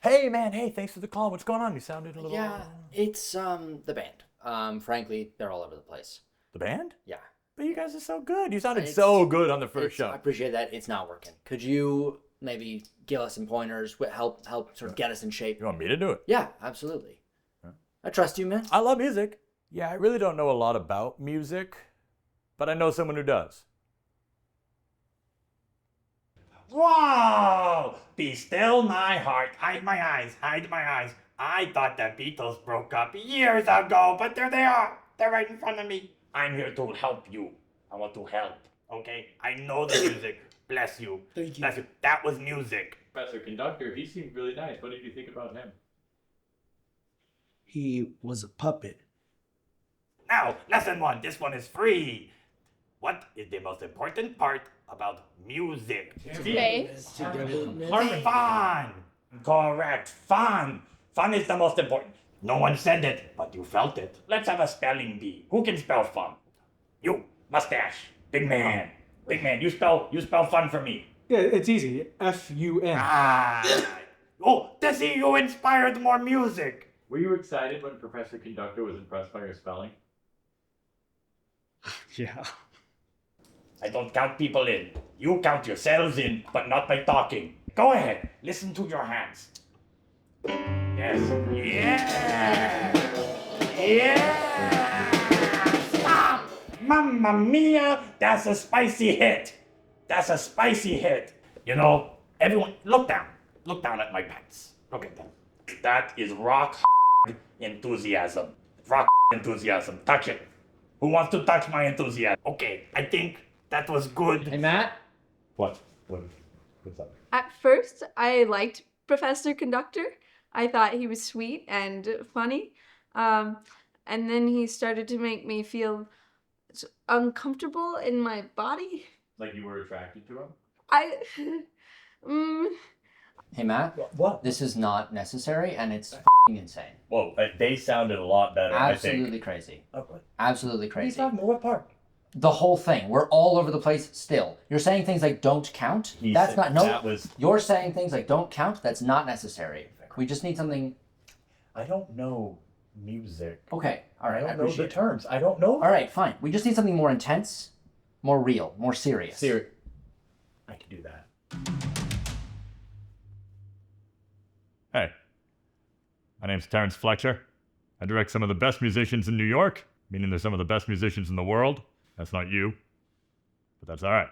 Hey, man. Hey, thanks for the call. What's going on? You sounded a little... Yeah, it's the band. Frankly, they're all over the place. The band? Yeah. But you guys are so good. You sounded so good on the first show. I appreciate that. It's not working. Could you maybe give us some pointers, help sort of get us in shape? You want me to do it? Yeah, absolutely. I trust you, man. I love music. Yeah, I really don't know a lot about music, but I know someone who does. Whoa! Be still my heart. Hide my eyes. Hide my eyes. I thought the Beatles broke up years ago, but there they are. They're right in front of me. I'm here to help you. I want to help. Okay? I know the music. Bless you. Thank you. Bless you. That was music. Professor Conductor, he seemed really nice. What did you think about him? He was a puppet. Now, lesson one. This one is free. What is the most important part about music? Space. Fun. Correct. Fun. Fun is the most important. No one said it, but you felt it. Let's have a spelling bee. Who can spell fun? You, mustache, big man. Big man, you spell fun for me. Yeah, it's easy. F-U-N. Ah. Oh, Desi, you inspired more music. Were you excited when Professor Conductor was impressed by your spelling? Yeah. I don't count people in. You count yourselves in, but not by talking. Go ahead. Listen to your hands. Yes. Yeah. Yeah. Stop. Mamma mia. That's a spicy hit. That's a spicy hit. You know, everyone, look down. Look down at my pants. Look at them. That is rock enthusiasm. Rock enthusiasm. Touch it. Who wants to touch my enthusiasm? Okay, I think that was good. Hey, Matt? What? What's up? At first, I liked Professor Conductor. I thought he was sweet and funny. And then he started to make me feel uncomfortable in my body. Like you were attracted to him? Hey, Matt? What? This is not necessary, and it's insane. Whoa, they sounded a lot better, Absolutely I think. crazy. Oh, what? Absolutely What are you crazy. talking about? What part? The whole thing. We're all over the place still. You're saying things like don't count. He That's said not, no. that was- You're saying things like don't count. That's not necessary. We just need something. I don't know music. Okay. All right. I I don't know the appreciate it. terms. I don't know. All right. Fine. We just need something more intense, more real, more serious. I can do that. Hey, my name's Terrence Fletcher. I direct some of the best musicians in New York, meaning they're some of the best musicians in the world. That's not you, but that's all right.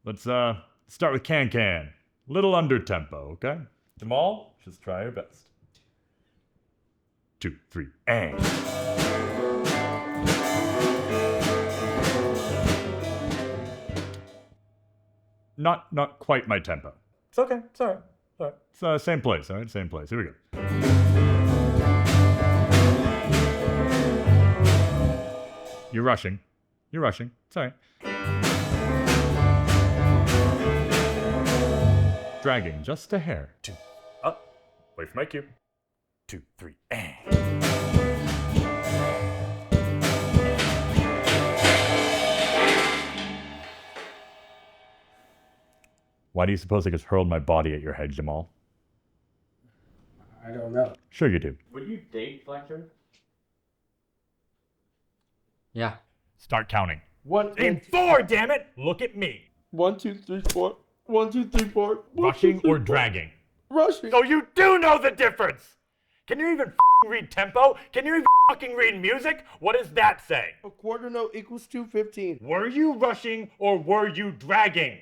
Let's start with Can Can. Little under tempo, okay? Jamal, just try your best. 2, 3, and. Not quite my tempo. It's okay. It's all right. All right. It's same place, all right? Same place. Here we go. You're rushing. It's all right. Dragging just a hair. 2. Up. Wait for my cue. 2, 3, and. Why do you suppose I just hurled my body at your head, Jamal? I don't know. Sure you do. Would you date Fletcher? Yeah. Start counting. In 4, damn it! Look at me. 1, 2, 3, 4. 1, 2, 3, 4. Rushing or dragging? Rushing. So you do know the difference! Can you even read tempo? Can you even fucking read music? What does that say? A quarter note equals 215. Were you rushing or were you dragging?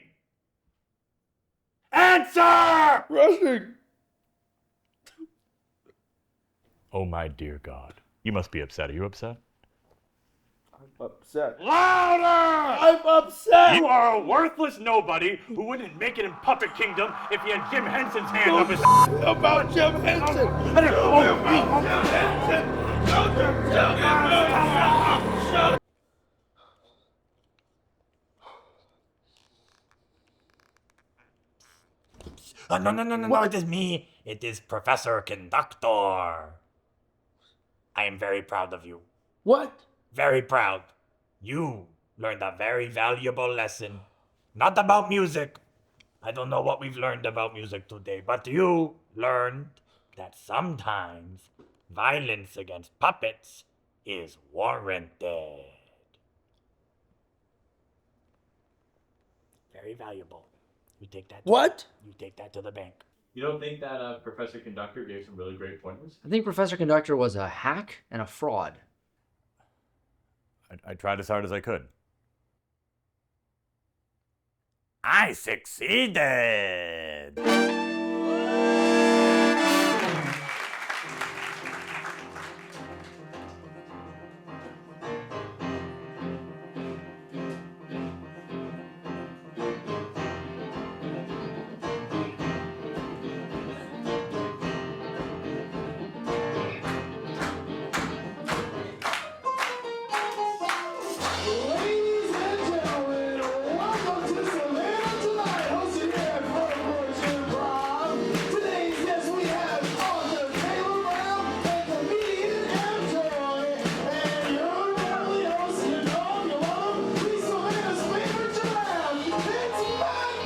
Answer! Rushing. Oh my dear God. You must be upset. Are you upset? I'm upset. Louder! I'm upset. You are a worthless nobody who wouldn't make it in Puppet Kingdom if he had Jim Henson's hand up his... About Jim Henson. No, it is me. It is Professor Conductor. I am very proud of you. What? Very proud. You learned a very valuable lesson. Not about music. I don't know what we've learned about music today, but you learned that sometimes violence against puppets is warranted. Very valuable. You take that. What? You take that to the bank. You don't think that Professor Conductor gave some really great pointers? I think Professor Conductor was a hack and a fraud. I tried as hard as I could. I succeeded. Ladies and gentlemen, welcome to Savannah tonight, hosted here at Rednecks Improv. Today's guests we have author Taylor Brown and comedian Emjoy. And your lovely host, you know you love him, please Savannah's favorite giraffe, it's Matt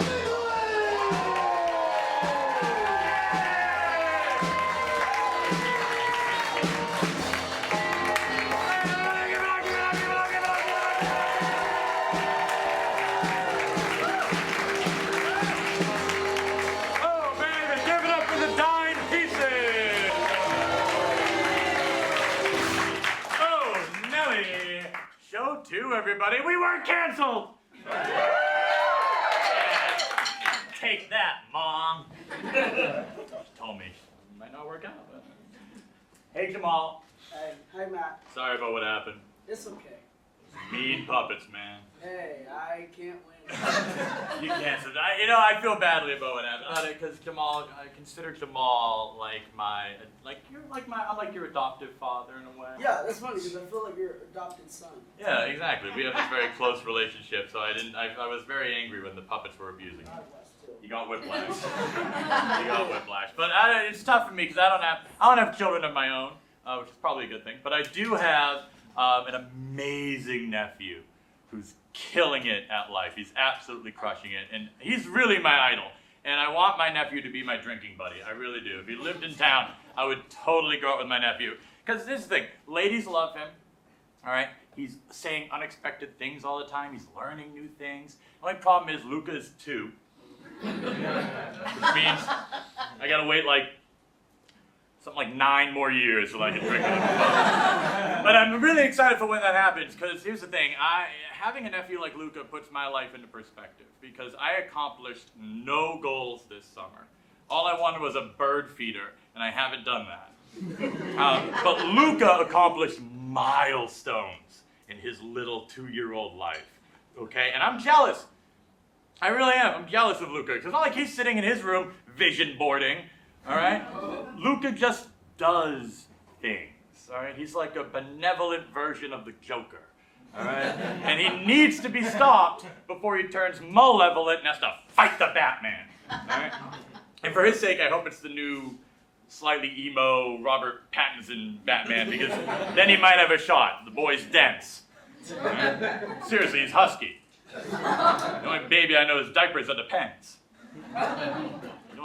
Oh, baby, give it up for the dime pieces! Oh, Nelly! Show 2, everybody. We weren't canceled! Take that, Mom. She told me it might not work out. But... Hey, Jamal. Hey, hi Matt. Sorry about what happened. It's okay. Mean puppets, man. Hey, I can't win. You can't. I feel badly about what happened. Because Jamal, I consider Jamal like I'm like your adoptive father in a way. Yeah, that's funny because I feel like your adopted son. Yeah, exactly. We have this very close relationship, so I was very angry when the puppets were abusing me. I was too. You got whiplash. You got whiplash. But it's tough for me because I don't have children of my own, which is probably a good thing. But I do have an amazing nephew who's killing it at life. He's absolutely crushing it, and he's really my idol. And I want my nephew to be my drinking buddy. I really do. If he lived in town, I would totally go out with my nephew. Because this is the thing, ladies love him. All right, he's saying unexpected things all the time. He's learning new things. The only problem is Luca is 2, which means I gotta wait something like 9 more years till I can drink it. But I'm really excited for when that happens, because here's the thing, having a nephew like Luca puts my life into perspective, because I accomplished no goals this summer. All I wanted was a bird feeder, and I haven't done that. But Luca accomplished milestones in his little 2-year-old life, okay? And I'm jealous. I really am. I'm jealous of Luca, because it's not like he's sitting in his room vision boarding. All right? Luca just does things, all right? He's like a benevolent version of the Joker, all right? And he needs to be stopped before he turns malevolent and has to fight the Batman, all right? And for his sake, I hope it's the new, slightly emo Robert Pattinson Batman, because then he might have a shot. The boy's dense. All right? Seriously, he's husky. The only baby I know is diapers under pants.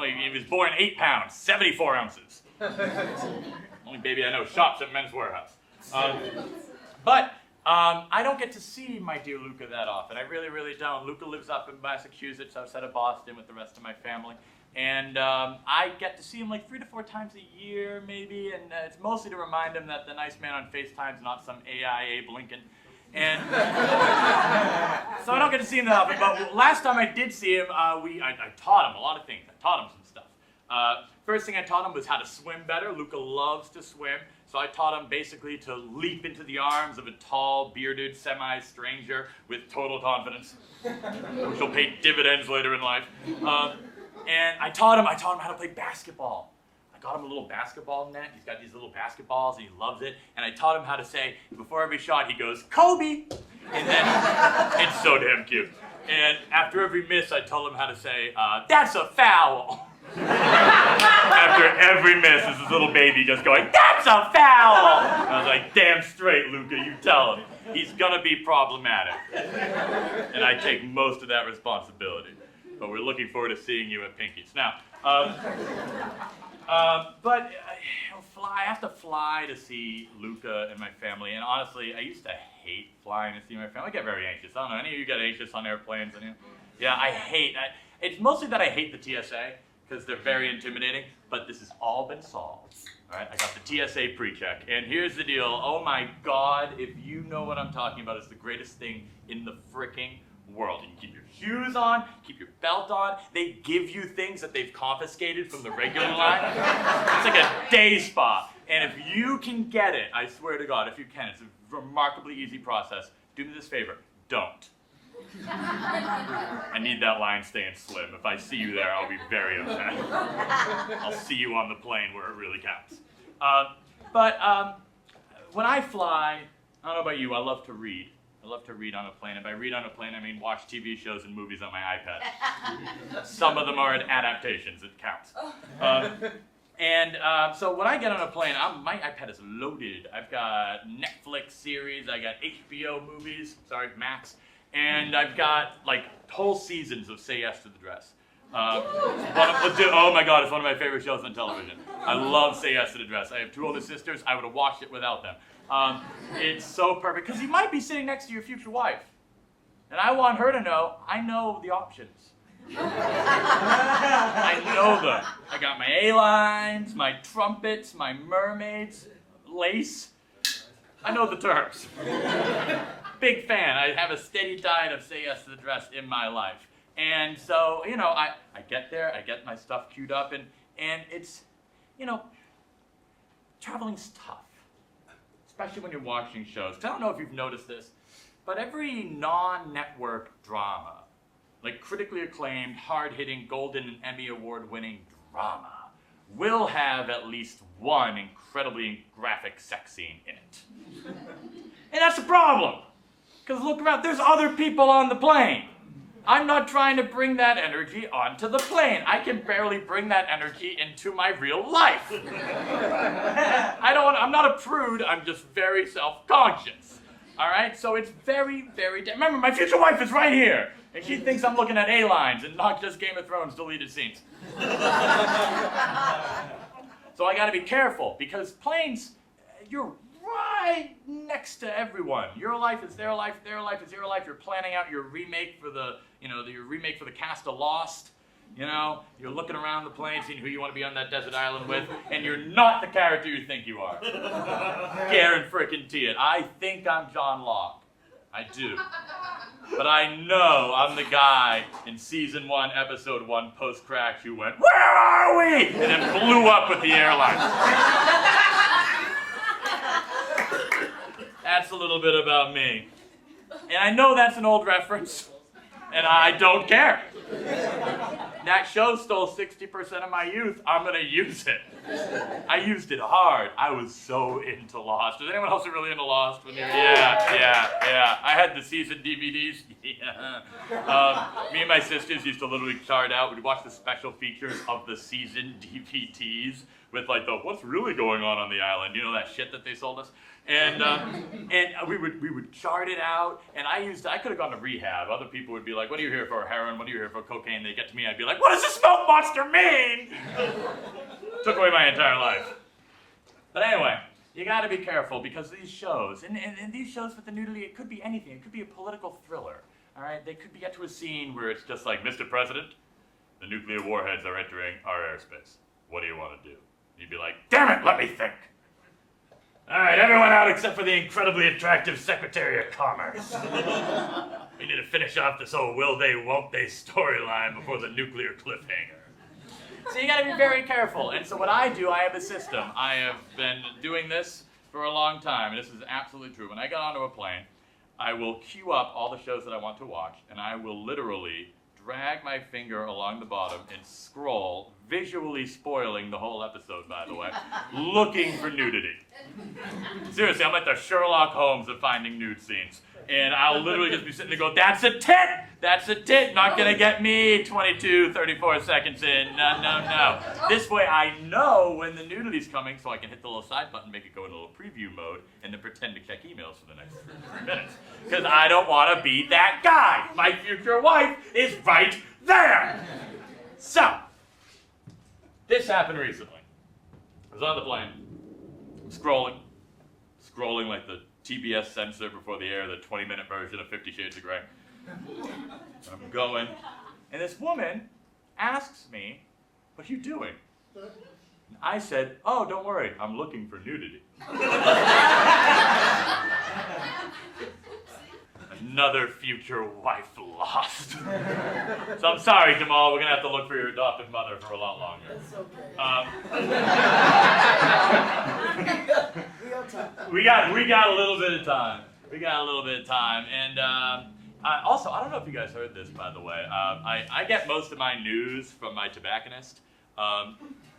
He was born 8 pounds, 74 ounces. Only baby I know shops at Men's Warehouse. But I don't get to see my dear Luca that often. I really, really don't. Luca lives up in Massachusetts outside of Boston with the rest of my family. And I get to see him like 3 to 4 times a year, maybe. And it's mostly to remind him that the nice man on FaceTime's not some AIA Blinken. And so I don't get to see him that often, but last time I did see him, I taught him a lot of things. I taught him some stuff. First thing I taught him was how to swim better. Luca loves to swim, so I taught him basically to leap into the arms of a tall, bearded, semi-stranger with total confidence, which will pay dividends later in life. And I taught him how to play basketball. I got him a little basketball net. He's got these little basketballs and he loves it. And I taught him how to say, before every shot, he goes, Kobe! And then, it's so damn cute. And after every miss, I told him how to say, that's a foul! After every miss, is this little baby just going, that's a foul! And I was like, damn straight, Luca, you tell him. He's gonna be problematic. And I take most of that responsibility. But we're looking forward to seeing you at Pinky's. Now, But I have to fly to see Luca and my family. And honestly, I used to hate flying to see my family. I get very anxious. I don't know. Any of you get anxious on airplanes? Yeah, it's mostly that I hate the TSA because they're very intimidating. But this has all been solved. All right, I got the TSA pre-check. And here's the deal. Oh my God, if you know what I'm talking about, it's the greatest thing in the fricking world. You can keep your shoes on, keep your belt on. They give you things that they've confiscated from the regular line. It's like a day spa. And if you can get it, I swear to God, if you can, it's a remarkably easy process. Do me this favor, don't. I need that line staying slim. If I see you there, I'll be very upset. I'll see you on the plane where it really counts. But when I fly, I don't know about you, I love to read. I love to read on a plane. And by read on a plane, I mean watch TV shows and movies on my iPad. Some of them are adaptations, it counts. So when I get on a plane, my iPad is loaded. I've got Netflix series, I got HBO movies, Max, and I've got like whole seasons of Say Yes to the Dress. Oh my God, it's one of my favorite shows on television. I love Say Yes to the Dress. I have two older sisters. I would have watched it without them. It's so perfect because you might be sitting next to your future wife. And I want her to know I know the options. I know them. I got my A-lines, my trumpets, my mermaids, lace. I know the terms. Big fan. I have a steady diet of Say Yes to the Dress in my life. And so, I get there, I get my stuff queued up, and it's, traveling's tough. Especially when you're watching shows. 'Cause I don't know if you've noticed this, but every non-network drama, like critically acclaimed, hard-hitting, Golden and Emmy Award-winning drama, will have at least one incredibly graphic sex scene in it. And that's a problem. Because look around, there's other people on the plane. I'm not trying to bring that energy onto the plane. I can barely bring that energy into my real life. I'm not a prude, I'm just very self-conscious. All right, so it's very, very, remember, my future wife is right here. And she thinks I'm looking at A-lines and not just Game of Thrones deleted scenes. So I gotta be careful because planes, you're right next to everyone. Your life is their life, their life is your life. You're planning out your remake for the cast of Lost. You're looking around the plane, seeing who you want to be on that desert island with, and you're not the character you think you are. Guarantee it. I think I'm John Locke. I do. But I know I'm the guy in season 1, episode 1, post-crash who went, "Where are we?" and then blew up with the airline. That's a little bit about me. And I know that's an old reference, and I don't care. That show stole 60% of my youth. I'm going to use it. I used it hard. I was so into Lost. Was anyone else really into Lost? Yeah. I had the season DVDs. Yeah. Me and my sisters used to literally chart out. We'd watch the special features of the season DVDs with like the what's really going on the island. You know that shit that they sold us? And we would chart it out, and I could have gone to rehab. Other people would be like, "What are you here for? Heroin? What are you here for? Cocaine?" They get to me, I'd be like, "What does the smoke monster mean?" Took away my entire life. But anyway, you got to be careful because these shows, and these shows with the nudity, it could be anything. It could be a political thriller. All right, they could get to a scene where it's just like, "Mr. President, the nuclear warheads are entering our airspace. What do you want to do?" You'd be like, "Damn it, let me think. All right, everyone out except for the incredibly attractive Secretary of Commerce. We need to finish off this whole will they, won't they storyline before the nuclear cliffhanger." So you gotta be very careful. And so what I do, I have a system. I have been doing this for a long time, and this is absolutely true. When I get onto a plane, I will queue up all the shows that I want to watch, and I will literally drag my finger along the bottom and scroll, visually spoiling the whole episode, by the way, looking for nudity. Seriously, I'm like the Sherlock Holmes of finding nude scenes. And I'll literally just be sitting there going, "That's a tit! That's a tit! Not gonna get me 22, 34 seconds in. No. This way I know when the nudity's coming, so I can hit the little side button, make it go in a little preview mode, and then pretend to check emails for the next 3 minutes. Because I don't want to be that guy. My future wife is right there. So, this happened recently. was on the plane, scrolling like the TBS censor before the air, the 20-minute version of 50 Shades of Grey. And I'm going, and this woman asks me, "What are you doing?" And I said, "Oh, don't worry, I'm looking for nudity." Another future wife lost. So I'm sorry, Jamal, we're gonna have to look for your adoptive mother for a lot longer. It's okay. We have time. We got a little bit of time. And also, I don't know if you guys heard this, by the way. I get most of my news from my tobacconist.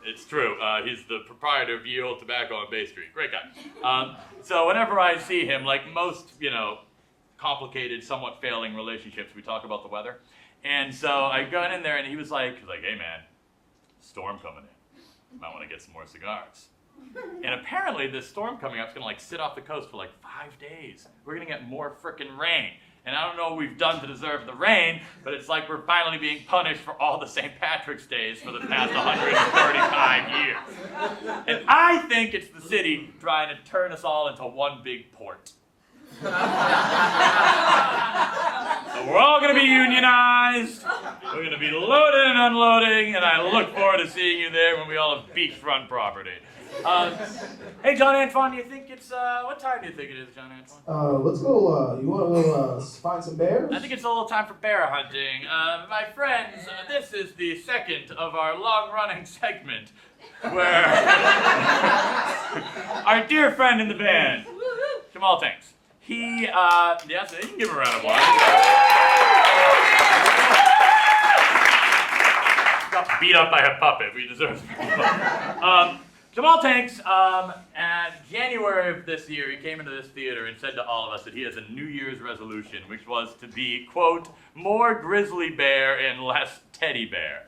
It's true. He's the proprietor of Ye Old Tobacco on Bay Street. Great guy. So whenever I see him, like most, complicated, somewhat failing relationships, we talk about the weather. And so I got in there, and he was like, "Hey man, storm coming in. You might want to get some more cigars." And apparently this storm coming up is going to sit off the coast for 5 days. We're going to get more frickin' rain. And I don't know what we've done to deserve the rain, but it's like we're finally being punished for all the St. Patrick's Days for the past 135 years. And I think it's the city trying to turn us all into one big port. So we're all going to be unionized. We're going to be loading and unloading, and I look forward to seeing you there when we all have beachfront property. Hey, John Antoine, you think it's, what time do you think it is, John Antoine? Let's go, you want to go find some bears? I think it's a little time for bear hunting. My friends, this is the second of our long-running segment where our dear friend in the band, Jamal Tanks, he, yes, you can give him a round of applause. Got beat up by a puppet. We deserve it. Jamal Tanks, at January of this year, he came into this theater and said to all of us that he has a New Year's resolution, which was to be, quote, more grizzly bear and less teddy bear.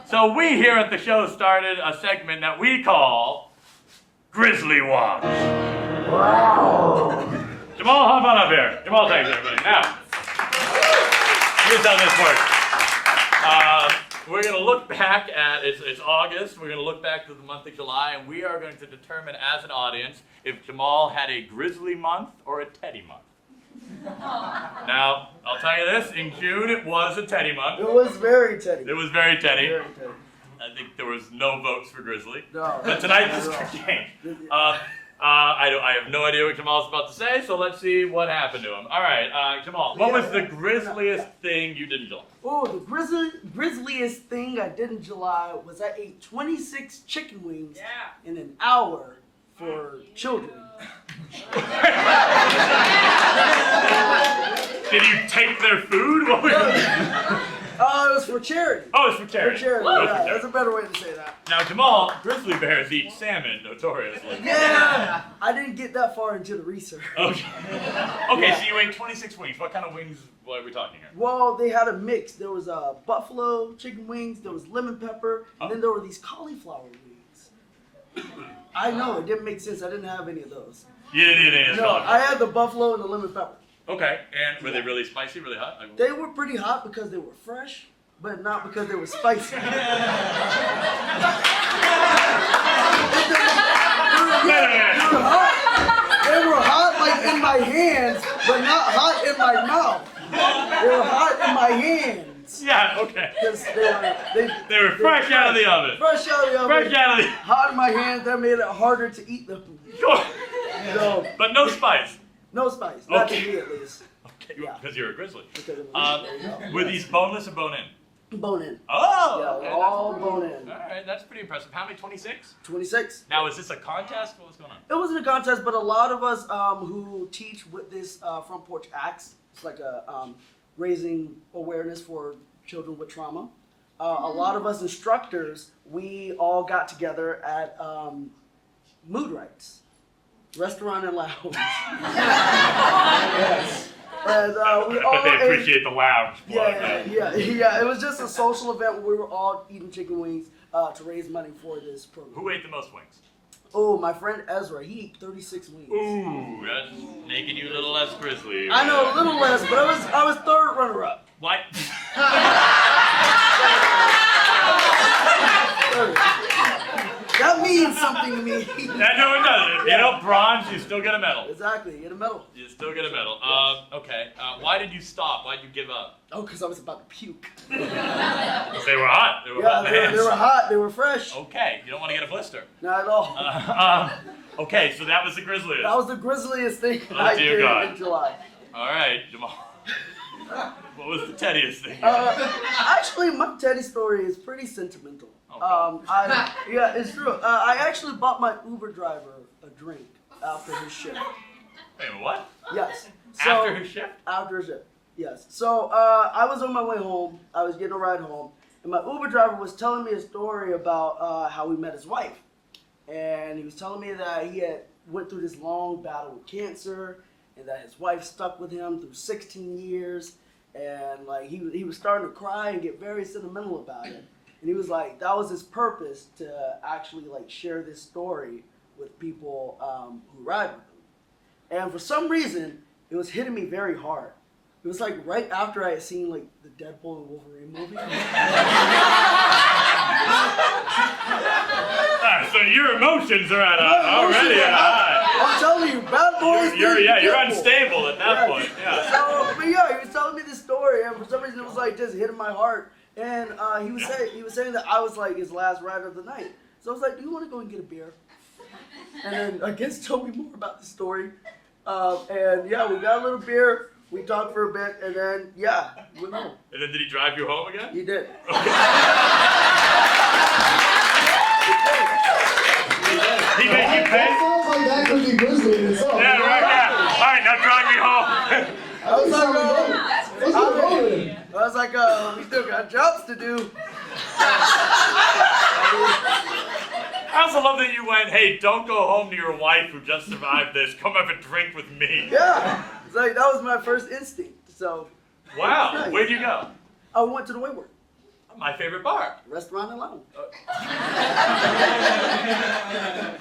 So we here at the show started a segment that we call Grizzly Watch. Jamal, hop on up here. Jamal Tanks, everybody. Now, here's how this works. We're going to look back at, it's August, we're going to look back to the month of July, and we are going to determine as an audience if Jamal had a grizzly month or a teddy month. Now, I'll tell you this, in June it was a teddy month. It was very teddy. It was very teddy. Very teddy. I think there was no votes for grizzly. No. But tonight this could change. I have no idea what Jamal's about to say, so let's see what happened to him. All right, Jamal, what was the grisliest thing you did in July? Oh, the grisliest thing I did in July was I ate 26 chicken wings in an hour for children. Did you take their food? What was It was for charity. Oh, it's for charity. For charity, Oh, it's for yeah, charity. that's a better way to say that. Now, Jamal, grizzly bears eat salmon, notoriously. Yeah, I didn't get that far into the research. Okay. Okay, so you ate 26 wings. What kind of wings are we talking here? Well, they had a mix. There was buffalo chicken wings, there was lemon pepper, and then there were these cauliflower wings. I know, it didn't make sense. I didn't have any of those. You didn't eat any of No, those. I had the buffalo and the lemon pepper. Okay, and were they really spicy, really hot? They were pretty hot because they were fresh, but not because they were spicy. They were hot like in my hands, but not hot in my mouth. They were hot in my hands. Yeah, okay. Because They were fresh out of the oven. Fresh out of the oven. Fresh out of the Hot in my hands, that made it harder to eat them. Sure. So, But no spice. no spice. Not Okay. to me at least. Okay, Yeah. because you're a grizzly. Because it was, there you go. Were these boneless or bone in? Bone in. Oh, Yeah, okay. all bone in. All right, that's pretty impressive. How many? 26? 26. Now, is this a contest? What was going on? It wasn't a contest, but a lot of us who teach with this Front Porch Acts, it's like a raising awareness for children with trauma. A lot of us instructors, we all got together at Mood Rights, restaurant and lounge. Yes. And we all But they ate- appreciate the lounge. Yeah. It was just a social event where we were all eating chicken wings to raise money for this program. Who ate the most wings? Oh, my friend Ezra, he ate 36 wings. Ooh, that's making you a little less grizzly. I know, a little less, but I was third runner-up. What? That means something. No, it doesn't. If you don't bronze, you still get a medal. Exactly, you get a medal. You still get a medal. Okay. Why did you stop? Why did you give up? Oh, because I was about to puke. They were hot. They were Yeah, hot they were hot. They were fresh. Okay, you don't want to get a blister. Not at all. Okay, so that was the grisliest. That was the grisliest thing Oh, I dear did God. in July. All right, Jamal. What was the teddiest thing? Actually, my Teddy story is pretty sentimental. Yeah, it's true. I actually bought my Uber driver a drink after his shift. Wait, what? Yes. After his shift? After his shift. Yes. So I was on my way home. I was getting a ride home, and my Uber driver was telling me a story about how he met his wife, and he was telling me that he had went through this long battle with cancer, and that his wife stuck with him through 16 years, and like he was starting to cry and get very sentimental about it. And he was like, that was his purpose to actually like share this story with people who ride with him. And for some reason, it was hitting me very hard. It was like right after I had seen like the Deadpool and Wolverine movie. So your emotions are already at a high. I'm telling you, bad boys. You're unstable at that point. Yeah. So, but yeah, he was telling me this story, and for some reason it was like just hitting my heart. And he was saying that I was like his last rider of the night. So I was like, do you want to go and get a beer? And then I guess told me more about the story. And yeah, we got a little beer. We talked for a bit, and then yeah, we went home. And then did he drive you home again? He did. He made you pay? That sounds like that could be grisly in itself. Yeah, right, yeah. All right, now drive me home. I was like, What's going on? I was like, we still got jobs to do. I also love that you went, hey, don't go home to your wife who just survived this. Come have a drink with me. Yeah, it's like that was my first instinct. So. Wow, Nice. where'd you go? I went to the Wayward My favorite bar. restaurant and lounge.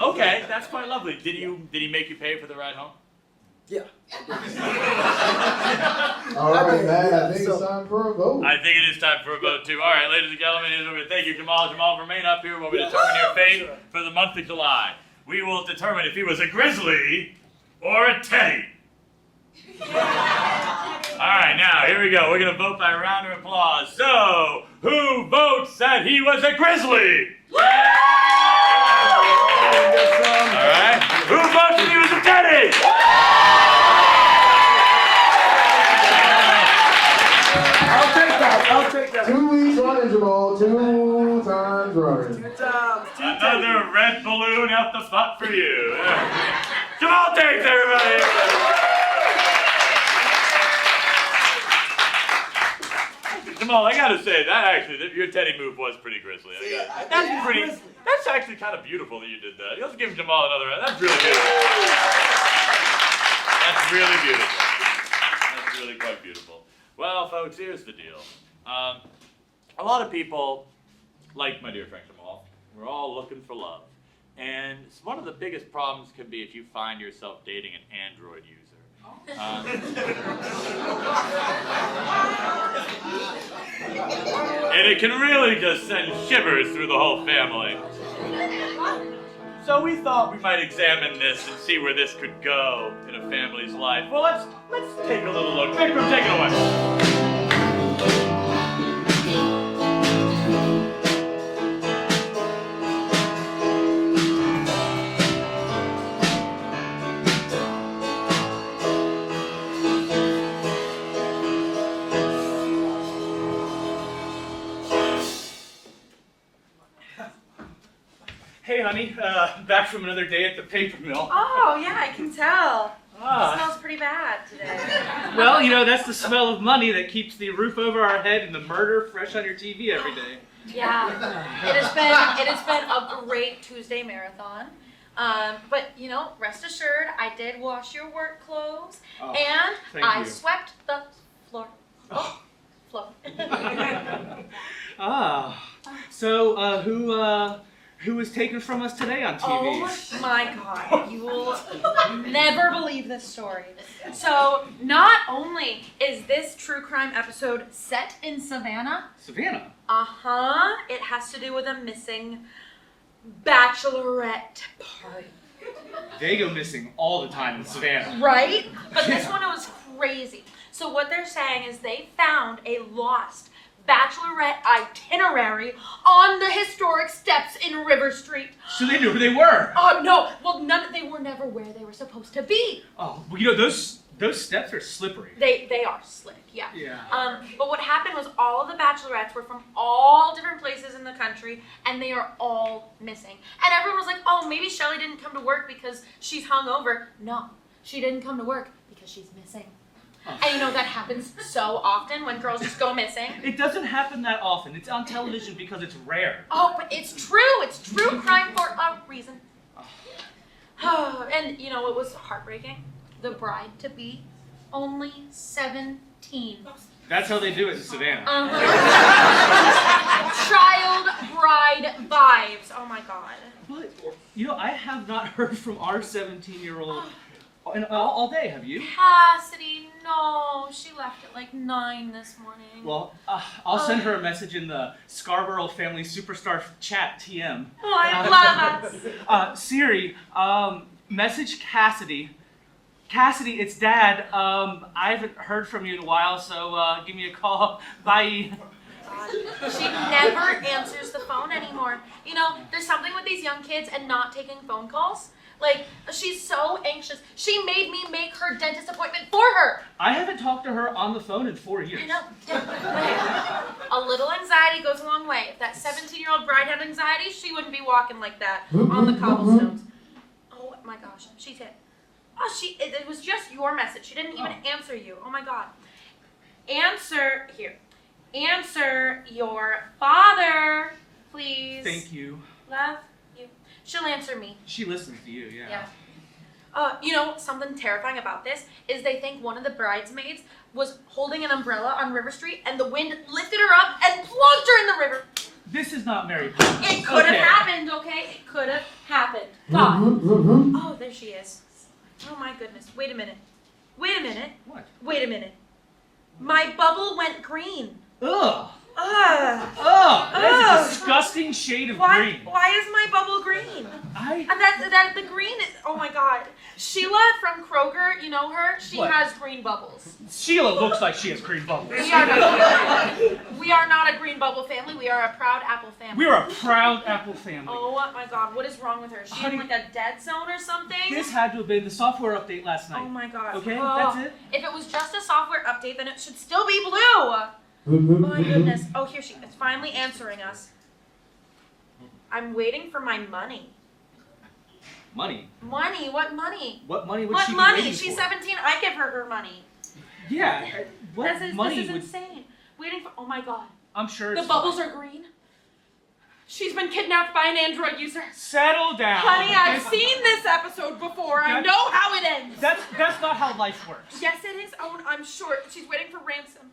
Okay, that's quite lovely. Did he make you pay for the ride home? Yeah. All right, man. Yeah, I think so- it's time for a vote. I think it is time for a vote too. All right, ladies and gentlemen, here's what we thank you, Jamal. Jamal, remain up here while we determine your fate for the month of July. We will determine if he was a grizzly or a teddy. All right, now here we go. We're gonna vote by round of applause. So, who votes that he was a grizzly? All right. Who votes that he was a teddy? I'll take that. 2 weeks running, Jamal. 2 times running. 2 times. Another red balloon out the butt for you. Jamal takes everybody. Jamal, I gotta say your teddy move was pretty grisly. That's actually kind of beautiful that you did that. Let's give Jamal another round. That's really beautiful. That's really beautiful. That's really quite beautiful. Well, folks, here's the deal. A lot of people, like my dear friend Jamal, we're all looking for love. And one of the biggest problems can be if you find yourself dating an Android user. And it can really just send shivers through the whole family. So we thought we might examine this and see where this could go in a family's life. Well, let's take a little look. Vikram, take it away. Hey, honey, back from another day at the paper mill. Oh, yeah, I can tell. Ah. It smells pretty bad today. Well, you know, that's the smell of money that keeps the roof over our head and the murder fresh on your TV every day. Yeah, it has been a great Tuesday marathon. But, you know, rest assured, I did wash your work clothes, and thank I you. swept the floor. Oh, floor. So, who was taken from us today on TV? Oh my God, you will never believe this story. So, not only is this true crime episode set in Savannah, Savannah? it has to do with a missing bachelorette party. They go missing all the time in Savannah. Right? But this one was crazy. So what they're saying is they found a lost bachelorette itinerary on the historic steps in River Street. So they knew who they were. Oh no! Well, they were never where they were supposed to be. Oh, well, you know, those steps are slippery. They are slick, yeah. Yeah. But what happened was all of the bachelorettes were from all different places in the country, and they are all missing. And everyone was like, oh, maybe Shelly didn't come to work because she's hungover. No, she didn't come to work because she's missing. Oh. And you know that happens so often when girls just go missing. It doesn't happen that often. It's on television because it's rare. Oh, but it's true. It's true crime for a reason. And you know it was heartbreaking? The bride-to-be, only 17. That's how they do it in Savannah. Child bride vibes. Oh my god. But, you know, I have not heard from our 17-year-old all day, have you? Cassidy, no. She left at like 9 this morning. Well, I'll send her a message in the Scarborough Family Superstar Chat TM. Oh, I love us. Siri, message Cassidy. Cassidy, it's Dad. I haven't heard from you in a while, so give me a call. Bye. God. She never answers the phone anymore. You know, there's something with these young kids and not taking phone calls. Like, she's so anxious. She made me make her dentist appointment for her. I haven't talked to her on the phone in 4 years. I know. Yeah. A little anxiety goes a long way. If that 17-year-old bride had anxiety, she wouldn't be walking like that on the cobblestones. Oh my gosh, she's hit. Oh, it was just your message. She didn't even answer you. Oh my god. Answer your father, please. Thank you. Love you. She'll answer me. She listens to you, yeah. You know, something terrifying about this is they think one of the bridesmaids was holding an umbrella on River Street and the wind lifted her up and plunged her in the river. This is not Mary Poppins. It could have happened, okay? It could have happened. God. Oh, there she is. Oh my goodness. Wait a minute. What? Wait a minute. My bubble went green. Ugh. Ugh. Ugh. That's a disgusting shade of green. Why is my bubble green? And that the green is, oh my god. Sheila from Kroger, you know her? She What? has green bubbles. Sheila looks like she has green bubbles. We are not a green bubble family. We are a proud apple family. We are a proud apple family. Oh my god, what is wrong with her? Is she in like a dead zone or something? This had to have been the software update last night. Oh my god. Okay, Oh. that's it. If it was just a software update, then it should still be blue. Oh my goodness. Oh, here she is, finally answering us. I'm waiting for my money. Money? Money? What money? What money would What she be money? waiting She's for? 17. I give her money. Yeah. What money this is would... insane. Waiting for. Oh my god. I'm sure The it's bubbles fine. are green. She's been kidnapped by an Android user. Settle down. Honey, I've seen this episode before. I know how it ends. That's not how life works. Yes, it is. Oh, I'm sure. She's waiting for ransom.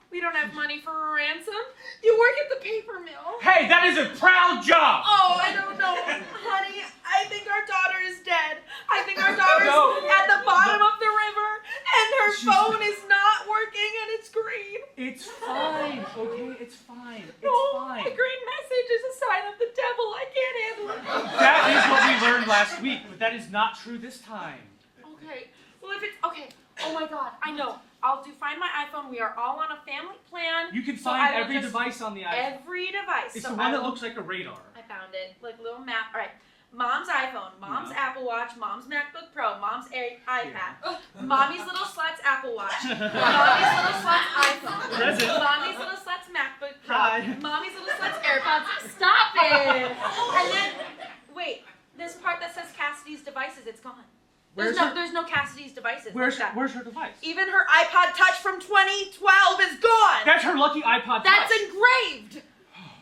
We don't have money for a ransom. You work at the paper mill. Hey, that is a proud job. Oh, I don't know. Honey, I think our daughter is dead. I think our daughter's at the bottom of the river, and her phone is not working, and it's green. It's fine, okay? It's fine. It's fine. A green message is a sign of the devil. I can't handle it. That is what we learned last week, but that is not true this time. Okay. Well, if it's okay. Oh my God, I know. I'll find my iPhone. We are all on a family plan. You can So find I will every just- device on the iPhone. Every device. It's So the one I that will- looks like a radar. I found it. Like a little map. All right. Mom's iPhone, Mom's Apple Watch, Mom's MacBook Pro, Mom's iPad, Mommy's little slut's Apple Watch, Mommy's little slut's iPhone, Present. Mommy's little slut's MacBook Pro, Hi. Mommy's little slut's AirPods. Stop it! And then, wait, this part that says Cassidy's devices, it's gone. There's no Cassidy's devices. Where's like that. Where's her device? Even her iPod Touch from 2012 is gone. That's her lucky iPod That's Touch. engraved.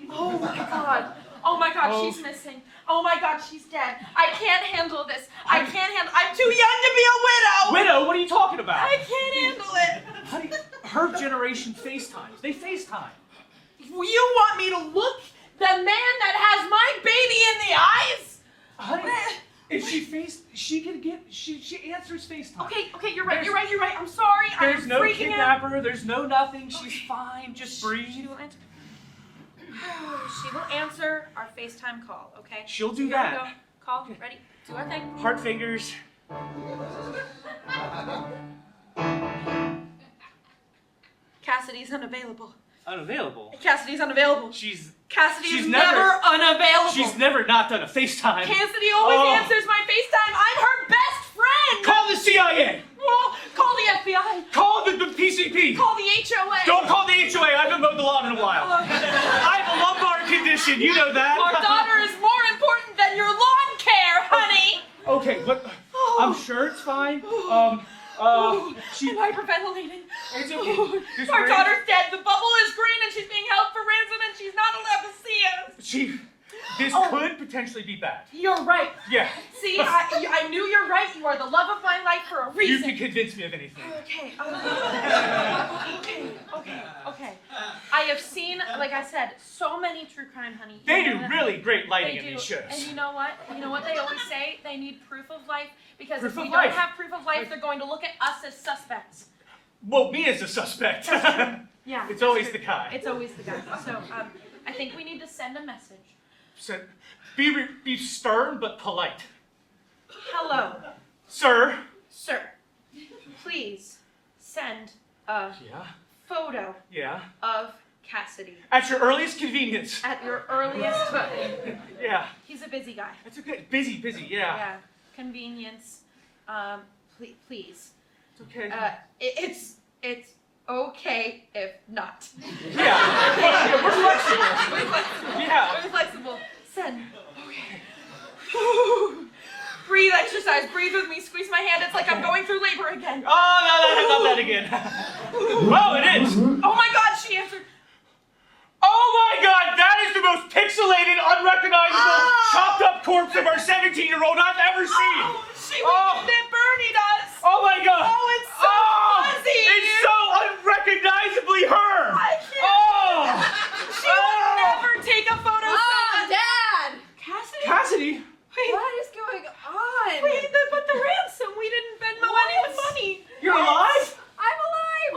Oh my God. Oh my God, she's missing. Oh my God, she's dead. I can't handle this. I'm too young to be a widow. Widow? What are you talking about? I can't handle it. Honey, her generation FaceTimes. They FaceTime. You want me to look the man that has my baby in the eyes? Honey, if she answers FaceTime. Okay, you're right. I'm sorry. There's I'm no freaking kidnapper. There's no nothing. She's fine. Just breathe. She will answer. She will answer our FaceTime call, okay? She'll do Here we that. go. Call, ready? Do our thing. Heart fingers. Cassidy's unavailable. Unavailable. Cassidy's unavailable. She's Cassidy is never unavailable. She's never not done a FaceTime. Cassidy always answers my FaceTime. I'm her best friend. Call the CIA. Well, call the FBI. Call the PCP. Call the HOA. Don't call the HOA. I haven't mowed the lawn in a while. I have a lumbar condition. You know that. Our daughter is more important than your lawn care, honey. Okay, but I'm sure it's fine. I'm hyperventilating. It's okay. Just Our breathe. daughter's dead. The bubble is green and she's being held for ransom and she's not allowed to see us. This could potentially be bad. You're right. Yeah. See, I knew you're right. You are the love of my life for a You reason. can convince me of anything. Okay. Okay. I have seen, like I said, so many true crime, honey. They You do know that? really great lighting They in do. these shows. And you know what? You know what they always say? They need proof of life because Proof if we of don't life. have proof of life, they're going to look at us as suspects. Well, me as a suspect. Yeah. It's always the guy. It's always the guy. So I think we need to send a message. So, be stern but polite. Hello, Sir. sir. Please send a Yeah. photo Yeah. of Cassidy At your earliest convenience. at your earliest. Yeah. He's a busy guy. That's okay. Busy, yeah. Yeah. Convenience. Please. It's okay. It's okay if not. Yeah, we're flexible. Yeah. We're flexible. Send. Okay. Breathe exercise. Breathe with me. Squeeze my hand. It's like I'm going through labor again. Oh, no, not that again. Oh, it is. Oh my God, she answered. Oh my God, that is the most pixelated, unrecognizable, chopped up corpse of our 17-year-old I've ever seen. Oh, she weakened and Bernied us. Oh my God. Oh, it's so fuzzy. It's so unrecognizably her. I can't. Oh. She would never take a photo. Dad! Cassidy. Wait, What is going on? but the ransom. We didn't Venmo anyone money. You're alive? I'm alive!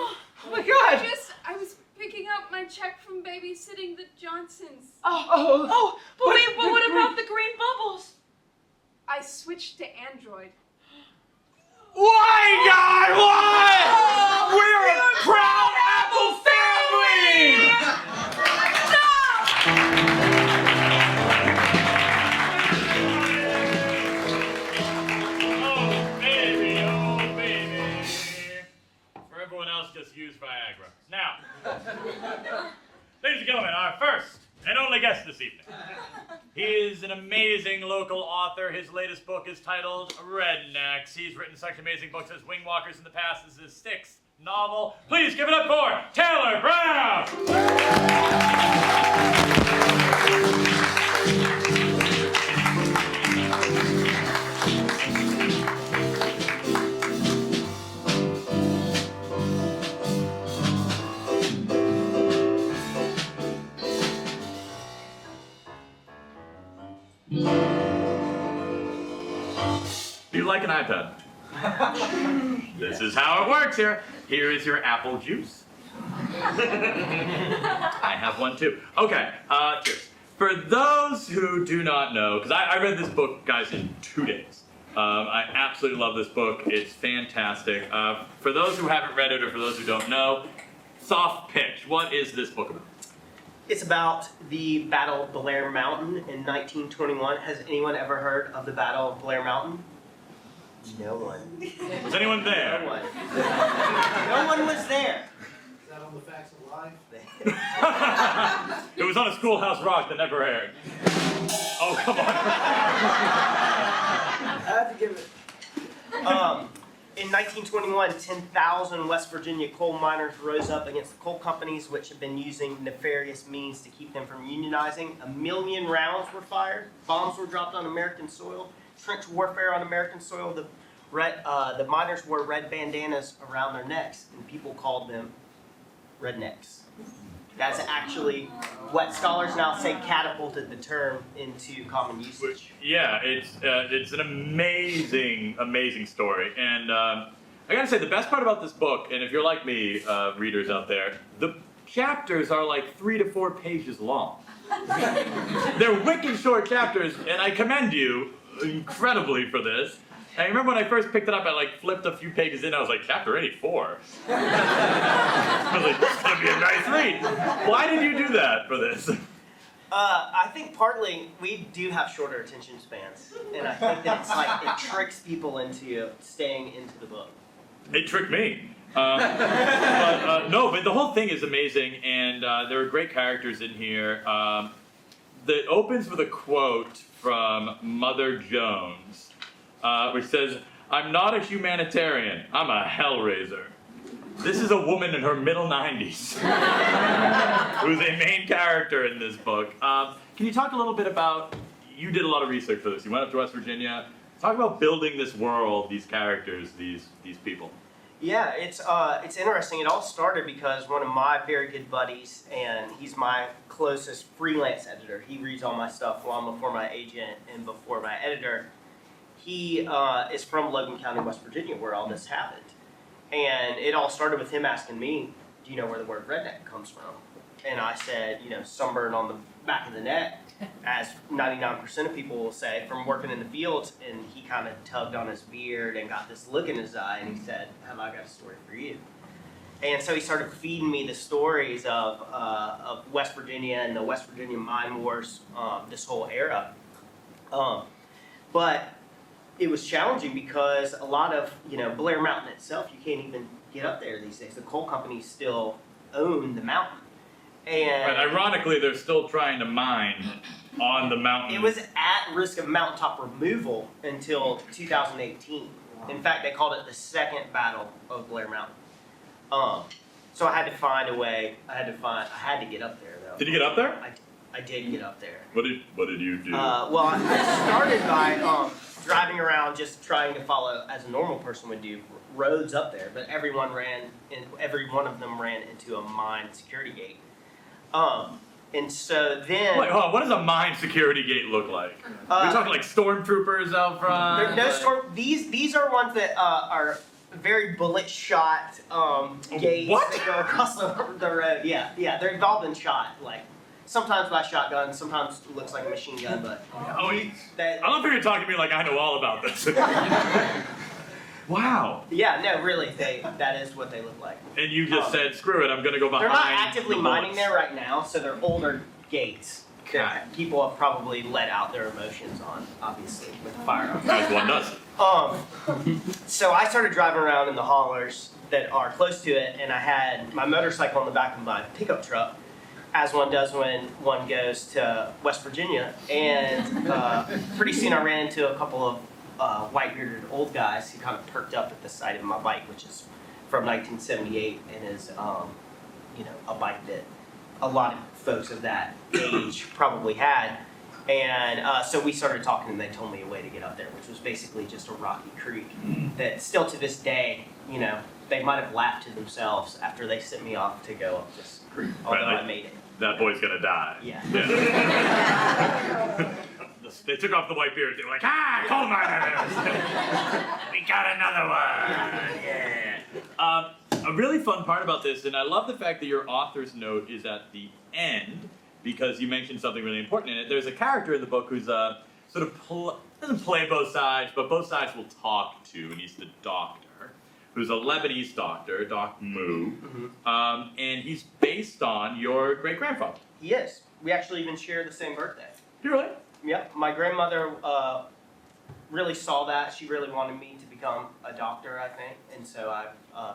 Oh my God. I was picking up my check from babysitting the Johnsons. But wait, but what about the green bubbles? I switched to Android. Why, God? Why? We're a proud Apple family. Oh, baby. For everyone else, just use Viagra. Now, ladies and gentlemen, our first and only guest this evening. He is an amazing local author. His latest book is titled Rednecks. He's written such amazing books as Wing Walkers in the Past. This is his sixth novel. Please give it up for Taylor Brown! Do you like an iPad? This is how it works here. Here is your apple juice. I have one too. Okay, cheers. For those who do not know, because I read this book, guys, in 2 days. I absolutely love this book. It's fantastic. For those who haven't read it or for those who don't know, soft pitch. What is this book about? It's about the Battle of Blair Mountain in 1921. Has anyone ever heard of the Battle of Blair Mountain? No one. Was anyone there? No one. No one was there. Is that on the Facts of Life? It was on a Schoolhouse Rock that never aired. Oh, come on. I had to give it. In 1921, 10,000 West Virginia coal miners rose up against the coal companies, which had been using nefarious means to keep them from unionizing. 1 million rounds were fired. Bombs were dropped on American soil. Trench warfare on American soil. The miners wore red bandanas around their necks, and people called them rednecks. That's actually what scholars now say catapulted the term into common usage. Yeah, it's an amazing, amazing story. And I gotta say, the best part about this book, and if you're like me, readers out there, the chapters are like 3 to 4 pages long. They're wicked short chapters, and I commend you incredibly for this. And I remember when I first picked it up, I like flipped a few pages in. I was like, chapter 84. I was like, this is gonna be a nice read. Why did you do that for this? I think partly we do have shorter attention spans, and I think that it's like it tricks people into staying into the book. It tricked me. No, but the whole thing is amazing, and there are great characters in here. That opens with a quote from Mother Jones, which says, "I'm not a humanitarian, I'm a hellraiser." This is a woman in her middle 90s who's a main character in this book. Can you talk a little bit about, you did a lot of research for this, you went up to West Virginia. Talk about building this world, these characters, these people. Yeah, it's interesting. It all started because one of my very good buddies, and he's my closest freelance editor. He reads all my stuff long before my agent and before my editor. He is from Logan County, West Virginia, where all this happened. And it all started with him asking me, do you know where the word redneck comes from? And I said, sunburn on the back of the neck, as 99% of people will say, from working in the fields. And he kind of tugged on his beard and got this look in his eye, and he said, have I got a story for you? And so he started feeding me the stories of West Virginia and the West Virginia mine wars, this whole era. But it was challenging because a lot of, Blair Mountain itself, you can't even get up there these days. The coal companies still own the mountain. And But ironically, they're still trying to mine on the mountain. it was at risk of mountaintop removal until 2018. In fact, they called it the second battle of Blair Mountain. So I had to find a way. I had to get up there though. Did you get up there? I did get up there. What did you do? Well, I started by driving around, just trying to follow, as a normal person would do, roads up there. But every one of them ran into a mine security gate. And so then. Wait, hold on, what does a mine security gate look like? We're talking like stormtroopers out front. No storm. These are ones that are very bullet shot gates that go across the road. Yeah, they've all been shot like. Sometimes by shotgun, sometimes it looks like a machine gun, but I love how you're talking to me like I know all about this. Wow. Yeah, no, really, that is what they look like. And you just said, screw it, I'm gonna go behind. They're not actively the mining bullets. there right now, so they're older gates that people have probably let out their emotions on, obviously, with the firearms. As one does. So I started driving around in the haulers that are close to it, and I had my motorcycle on the back of my pickup truck, as one does when one goes to West Virginia. And pretty soon I ran into a couple of white-bearded old guys who kind of perked up at the sight of my bike, which is from 1978 and is, a bike that a lot of folks of that age probably had. And so we started talking, and they told me a way to get up there, which was basically just a rocky creek that still to this day, they might have laughed to themselves after they sent me off to go up this creek, although I made it. That boy's gonna die. Yeah. They took off the white beard. They were like, coal miners! We got another one! Yeah. A really fun part about this, and I love the fact that your author's note is at the end, because you mentioned something really important in it. There's a character in the book who's sort of doesn't play both sides, but both sides will talk to, and he's the doctor, who's a Lebanese doctor, Doc Moo, and he's based on your great-grandfather. Yes, we actually even share the same birthday. You really? Yep, my grandmother really saw that. She really wanted me to become a doctor, I think, and so I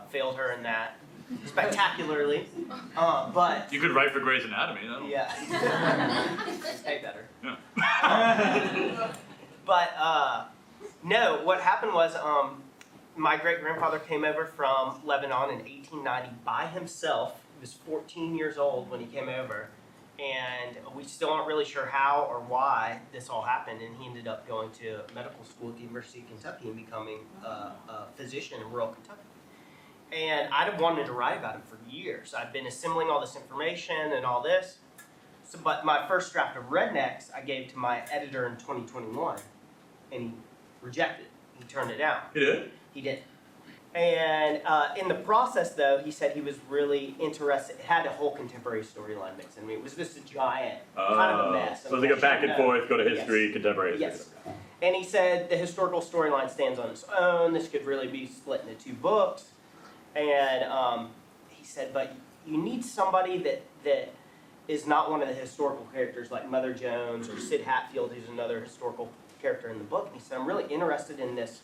failed her in that spectacularly. But you could write for Grey's Anatomy, though. Yeah, pay better. Yeah. But no, what happened was my great-grandfather came over from Lebanon in 1890 by himself. He was 14 years old when he came over. And we still aren't really sure how or why this all happened, and he ended up going to medical school at the University of Kentucky and becoming a physician in rural Kentucky. And I'd wanted to write about him for years. I'd been assembling all this information and all this. But my first draft of Rednecks I gave to my editor in 2021, and he rejected it. He turned it down. He did? He did. And in the process, though, he said he was really interested. It had a whole contemporary storyline mix. I mean, it was just a giant, kind of a mess. So it's like a back and forth, go to history, contemporary history. Yes. And he said the historical storyline stands on its own. This could really be split into 2 books. And he said, but you need somebody that is not one of the historical characters like Mother Jones or Sid Hatfield, who's another historical character in the book. And he said, I'm really interested in this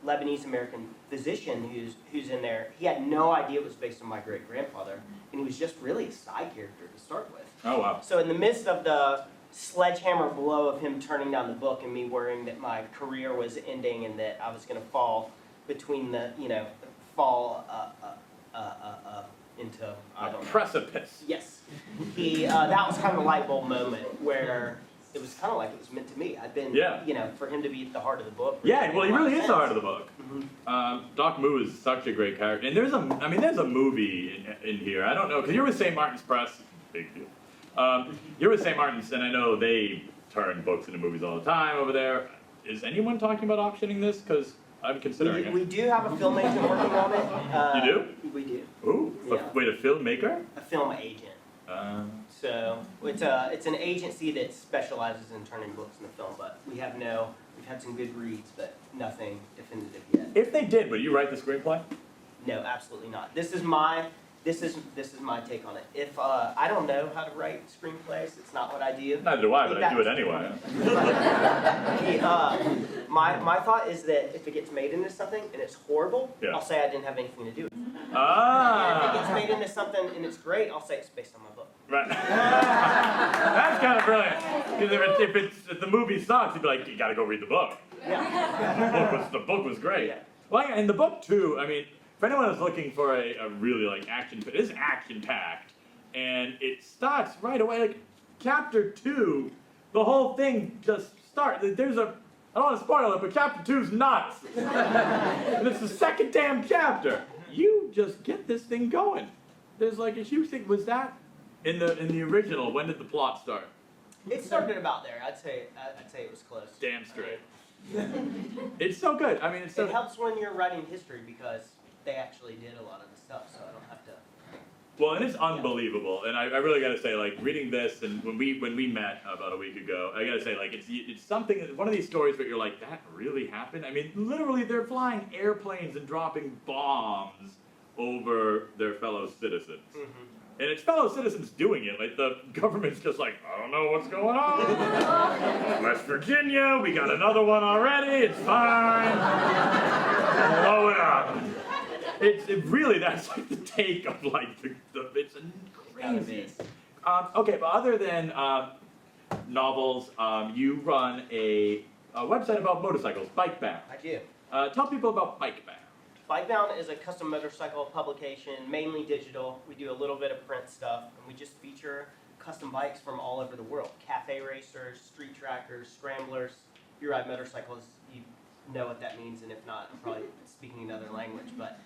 Lebanese-American physician who's in there. He had no idea it was based on my great-grandfather, and he was just really a side character to start with. Oh, wow. So in the midst of the sledgehammer blow of him turning down the book and me worrying that my career was ending and that I was going to fall between the, fall into, I don't know. Precipice. Yes. That was kind of a light bulb moment where it was kind of like it was meant to me. I've been, for him to be at the heart of the book. Yeah, well, he really is the heart of the book. Doc Moo is such a great character, and there's a movie in here. I don't know, because you're with St. Martin's Press, big deal. You're with St. Martin's, and I know they turn books into movies all the time over there. Is anyone talking about optioning this? Because I'm considering it. We do have a film agent working on it. You do? We do. Ooh, Yeah. wait, a filmmaker? A film agent. So it's an agency that specializes in turning books into film, but we've had some good reads, but nothing definitive yet. If they did, would you write the screenplay? No, absolutely not. This is my take on it. If I don't know how to write screenplays, it's not what I do. Neither do I, but I do it anyway. My thought is that if it gets made into something and it's horrible, Yeah. I'll say I didn't have anything to do with it. Ah. And if it gets made into something and it's great, I'll say it's based on my book. Right. That's kind of brilliant. Because if the movie sucks, you'd be like, you got to go read the book. Yeah. The book was great. Yeah. Well, and the book too. I mean, if anyone is looking for a really action, it is action packed, and it starts right away. Like chapter 2, the whole thing just starts. There's I don't want to spoil it, but chapter 2's nuts, and it's the second damn chapter. You just get this thing going. There's like a huge thing. Was that in the original? When did the plot start? It started about there. I'd say it was close. Damn straight. It's so good. I mean, it's so. It helps when you're writing history because they actually did a lot of the stuff, so I don't have to. Well, and it's unbelievable, and I really got to say, like, reading this, and when we met about a week ago, I got to say, like, it's something, one of these stories where you're like, that really happened? I mean, literally, they're flying airplanes and dropping bombs over their fellow citizens. Mm-hmm. And it's fellow citizens doing it. Like, the government's just like, I don't know what's going on. West Virginia, we got another one already, it's fine. Blow it up. It really, that's like the take of like it's crazy. Okay, but other than novels, you run a website about motorcycles, Bikebound. I do. Tell people about Bikebound. Bikebound is a custom motorcycle publication, mainly digital. We do a little bit of print stuff, and we just feature custom bikes from all over the world. Cafe racers, street trackers, scramblers. If you ride motorcycles, you know what that means, and if not, I'm probably speaking another language, but.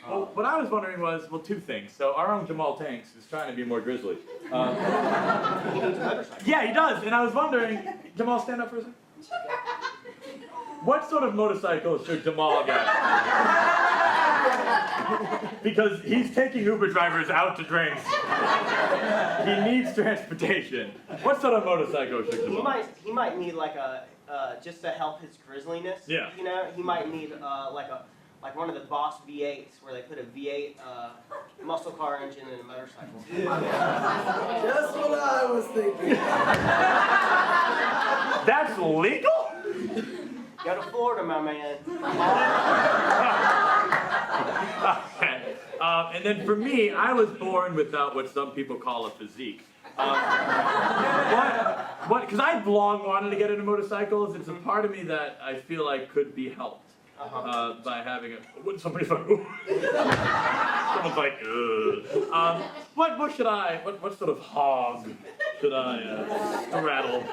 Well, what I was wondering was, well, 2 things. So our own Jamal Tanks is trying to be more grizzly. He needs a motorcycle. Yeah, he does. And I was wondering, Jamal, stand up for a second. What sort of motorcycle should Jamal get? Because he's taking Uber drivers out to drinks. He needs transportation. What sort of motorcycle should Jamal? He might need like a just to help his grizzliness. Yeah. You know, he might need like one of the Boss V8s where they put a V8 muscle car engine in a motorcycle. Just what I was thinking. That's legal? Go to Florida, my man. Okay. And then for me, I was born without what some people call a physique. Because I've long wanted to get into motorcycles. It's a part of me that I feel like could be helped by having a. What somebody's like, ooh. Someone's like, ugh. What should I? What sort of hog should I straddle?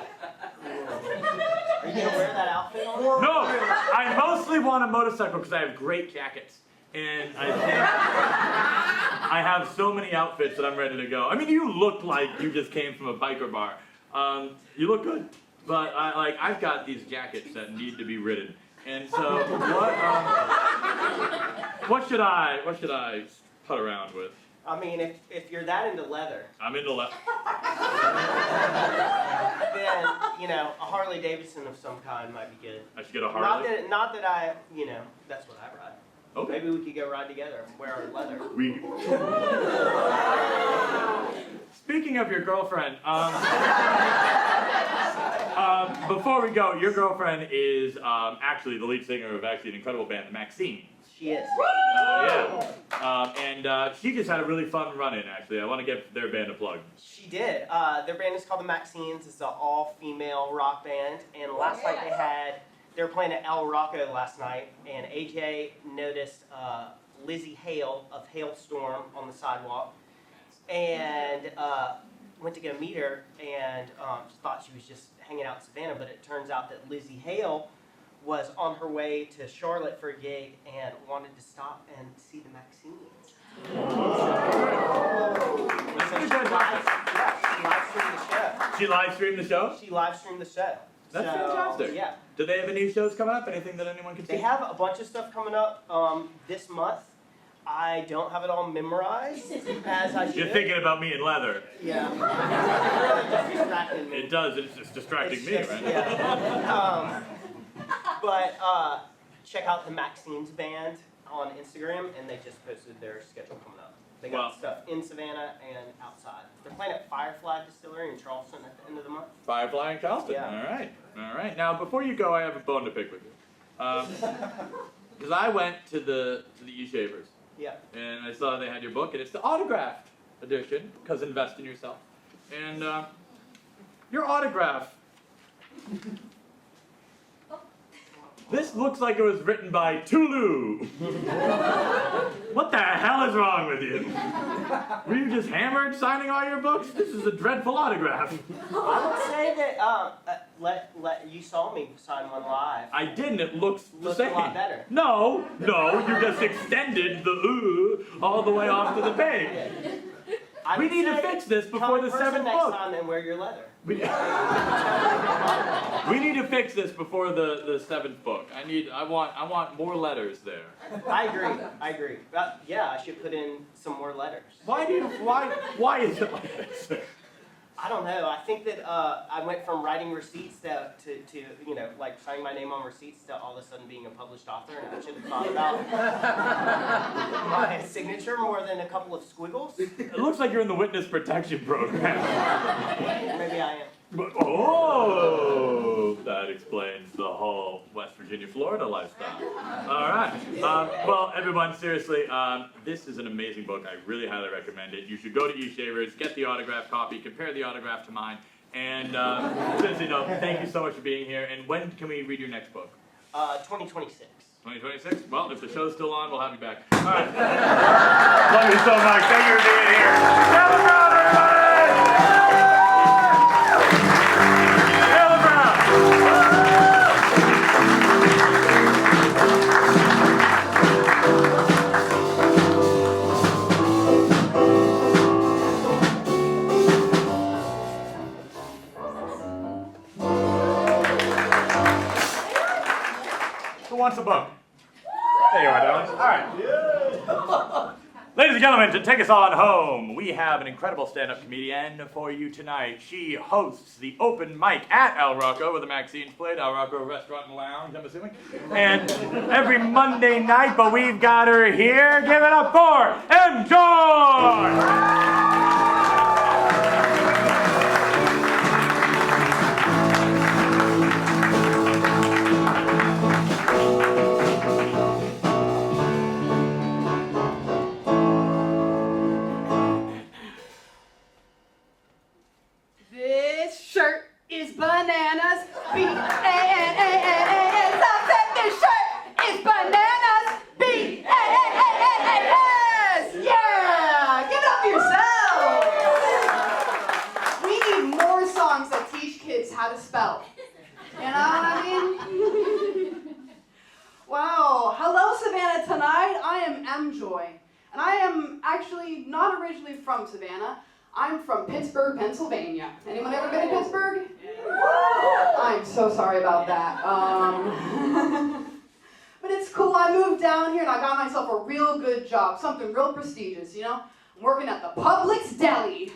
Are you gonna wear that outfit on? No, I mostly want a motorcycle because I have great jackets. And I think I have so many outfits that I'm ready to go. I mean, you look like you just came from a biker bar. You look good, but I've got these jackets that need to be ridden. And so What should I put around with? I mean, if you're that into leather, I'm into leather. then a Harley Davidson of some kind might be good. I should get a Harley. Not that I, that's what I ride. Okay. Maybe we could go ride together and wear our leather. Speaking of your girlfriend, before we go, your girlfriend is actually the lead singer of actually an incredible band, the Maxines. She is. And she just had a really fun run-in, actually. I want to give their band a plug. She did. Their band is called the Maxines. It's an all-female rock band. And last night they were playing at El Rocco last night, and AJ noticed Lizzie Hale of Hailstorm on the sidewalk, and went to go meet her, and thought she was just hanging out in Savannah, but it turns out that Lizzie Hale was on her way to Charlotte for a gig and wanted to stop and see the Maxines. She live streamed the show? She live streamed the show. That's fantastic. Yeah. Do they have any shows coming up? Anything that anyone can see? They have a bunch of stuff coming up this month. I don't have it all memorized as I should. You're thinking about me in leather. Yeah. It really just distracted me. It does. It's just distracting me, right? Yeah. But check out the Maxines band on Instagram, and they just posted their schedule coming up. They got stuff in Savannah and outside. They're playing at Firefly Distillery in Charleston at the end of the month. Firefly in Charleston. Yeah. All right. Now, before you go, I have a bone to pick with you. Because I went to the E-Shavers. Yeah. And I saw they had your book, and it's the autographed edition, because invest in yourself. And your autograph. This looks like it was written by Tulu. What the hell is wrong with you? Were you just hammered signing all your books? This is a dreadful autograph. I would say that you saw me sign one live. I didn't. It looks the same. A lot better. No, you just extended the all the way off to the page. We need to fix this before the 7th next book. time and wear your leather. We need to fix this before the 7th book. I want more letters there. I agree. Yeah, I should put in some more letters. Why is it like this? I don't know. I think that I went from writing receipts to like signing my name on receipts to all of a sudden being a published author, and I should have thought about my signature more than a couple of squiggles. It looks like you're in the witness protection program. Maybe I am. Oh, that explains the whole West Virginia, Florida lifestyle. All right. Well, everyone, seriously, this is an amazing book. I really highly recommend it. You should go to E-Shavers, get the autograph copy, compare the autograph to mine, and seriously, thank you so much for being here. And when can we read your next book? 2026. 2026? Well, if the show's still on, we'll have you back. All right. Love you so much. Thank you for being here. Have a round, everybody! Who wants a book? There you are, darling. All right. Ladies and gentlemen, to take us on home, we have an incredible stand-up comedian for you tonight. She hosts the open mic at El Rocco, where the Maxines played, El Rocco Restaurant and Lounge, I'm assuming. And every Monday night, but we've got her here. Give it up for Emjoy! This shirt is bananas. B-A-N-A-N-A-N. This shirt is bananas. B-A-N-A-N-A-S. Yeah! Give it up for yourselves. We need more songs that teach kids how to spell. You know what I mean? Wow. Hello, Savannah. Tonight I am Emjoy. And I am actually not originally from Savannah. I'm from Pittsburgh, Pennsylvania. Anyone ever been to Pittsburgh? I'm so sorry about that. But it's cool. I moved down here and I got myself a real good job, something real prestigious, you know? I'm working at the Publix Deli.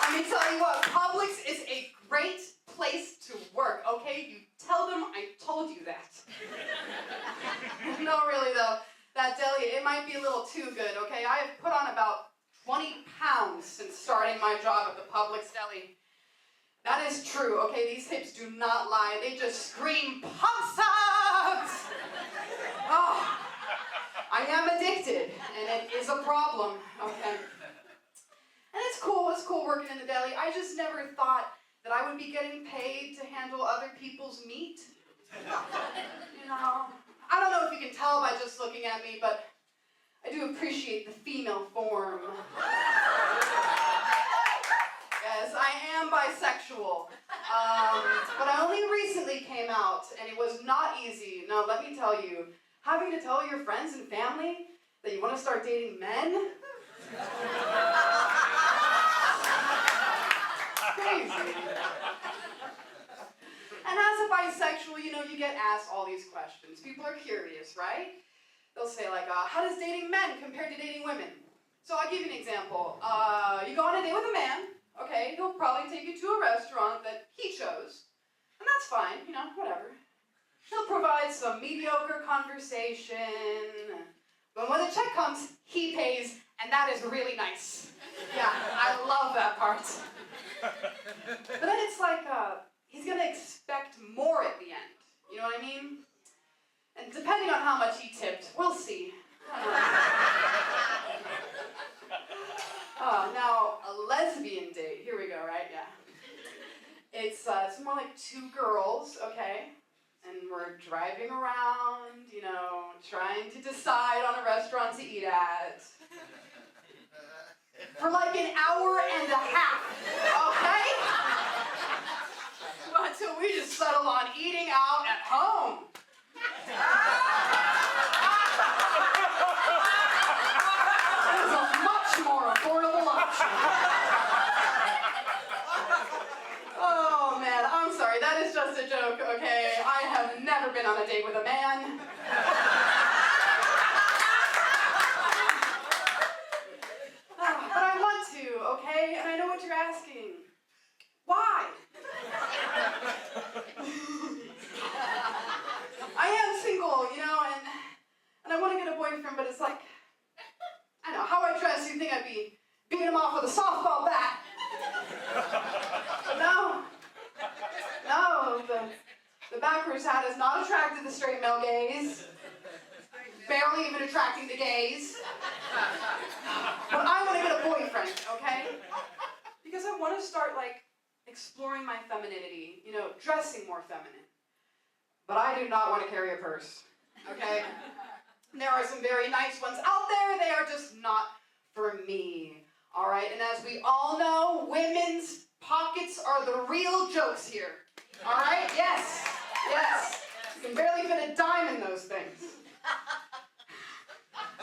Let me tell you what, Publix is a great place to work, okay? You tell them I told you that. No, really though, that deli, it might be a little too good, okay? I have put on about 20 pounds since starting my job at the Publix Deli. That is true, okay? These hips do not lie. They just scream, pop subs! Oh, I am addicted, and it is a problem, okay? And it's cool working in the deli. I just never thought that I would be getting paid to handle other people's meat. You know, I don't know if you can tell by just looking at me, but I do appreciate the female form. Yes, I am bisexual, but I only recently came out, and it was not easy. No, let me tell you, having to tell your friends and family that you want to start dating men? Crazy. And as a bisexual, you know, you get asked all these questions. People are curious, right? They'll say like, how does dating men compare to dating women? So I'll give you an example. You go on a date with a man, okay, he'll probably take you to a restaurant that he chose, and that's fine, you know, whatever. He'll provide some mediocre conversation, but when the check comes, he pays, and that is really nice. Yeah, I love that part. But then it's like, he's gonna expect more at the end, you know what I mean? And depending on how much he tipped, we'll see. Now, a lesbian date, here we go, right? Yeah. It's more like two girls, okay? And we're driving around, you know, trying to decide on a restaurant to eat at. For like an hour and a half, okay? Until we just settle on eating out at home. It is a much more affordable option. Oh man, I'm sorry, that is just a joke, okay? I have never been on a date with a man. But I want to, okay? And I know what you're asking. Why? I am single, you know, and I want to get a boyfriend, but it's like, I know, how I dress, you'd think I'd be beating him off with a softball bat. No, the backwards hat has not attracted the straight male gaze. Barely even attracting the gays. But I want to get a boyfriend, okay? Because I want to start, like, exploring my femininity, you know, dressing more feminine. But I do not want to carry a purse, okay? There are some very nice ones out there. They are just not for me, all right? And as we all know, women's pockets are the real jokes here, all right? Yes. You can barely fit a dime in those things.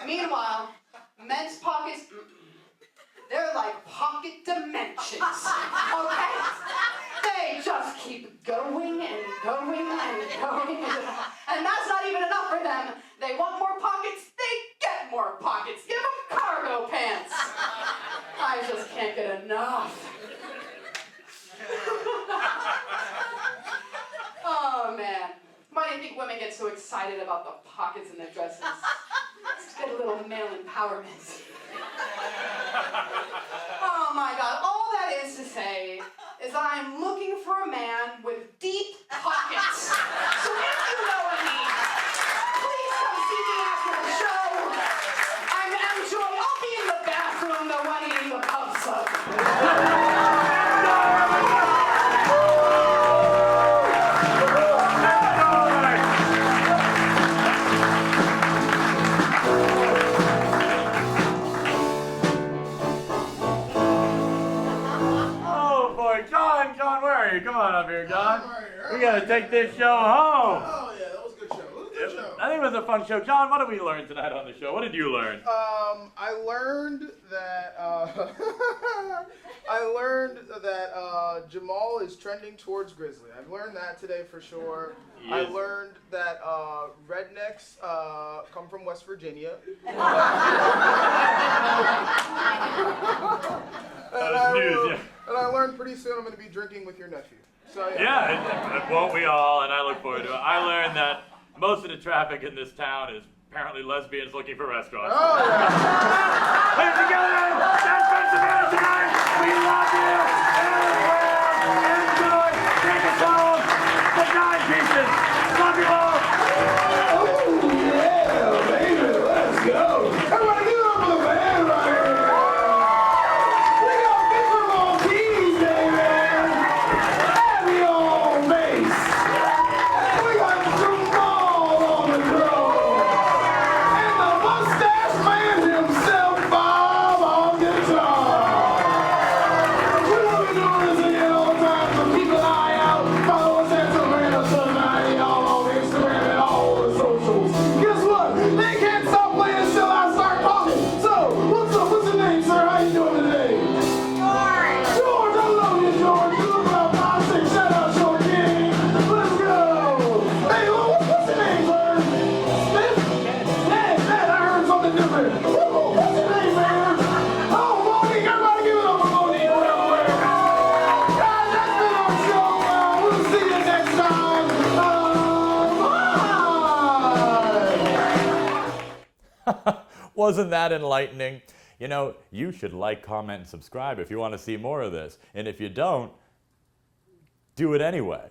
Meanwhile, men's pockets, they're like pocket dimensions, okay? They just keep going and going and going. And that's not even enough for them. They want more pockets, they get more pockets. Give them cargo pants. I just can't get enough. Oh, man. Why do you think women get so excited about the pockets in their dresses? Let's get a little male empowerment. Oh my God, all that is to say is that I'm looking for a man with deep pockets. So if you know any, please come see me after the show. I'm Emjoy. I'll be in the bathroom, the one eating the pub sub. John, where are you? Come on up here, John. We gotta take this show home. Oh yeah, that was a good show. I think it was a fun show. John, what did we learn tonight on the show? What did you learn? I learned that I I learned that Jamal is trending towards Grizzly. I've learned that today for sure. He I is. learned that Rednecks come from West Virginia. That was news, yeah. And I learned pretty soon I'm going to be drinking with your nephew. So yeah. Yeah, and won't we all? And I look forward to it. I learned that most of the traffic in this town is apparently lesbians looking for restaurants. Oh yeah. Ladies and gentlemen, that's been Savannah tonight. We love you. Enjoy. Take us home. The 9 pieces. Love you all. Oh, yeah, baby, let's go. Everybody give it up for the band right here. We got Big Revolves Keys, baby. Heavy on bass. We got Jamal on the drums. And the mustache man himself, Bob, on guitar. What we doing is again all the time, so keep an eye out. Follow us at Savannah tonight, all on Instagram and all the socials. Guess what? They can't stop playing until I start talking. So, what's up? What's your name, sir? How you doing today? George! George, I love you, George. You look about 5'6". Shout out, George King. Let's go. Hey, what's your name, sir? Smith? Ned, I heard something different. What's your name, man? Oh, Monique. Everybody give it up for Monique. Guys, that's been our show. We'll see you next time. Bye. Wasn't that enlightening? You know, you should like, comment, and subscribe if you want to see more of this. And if you don't, do it anyway.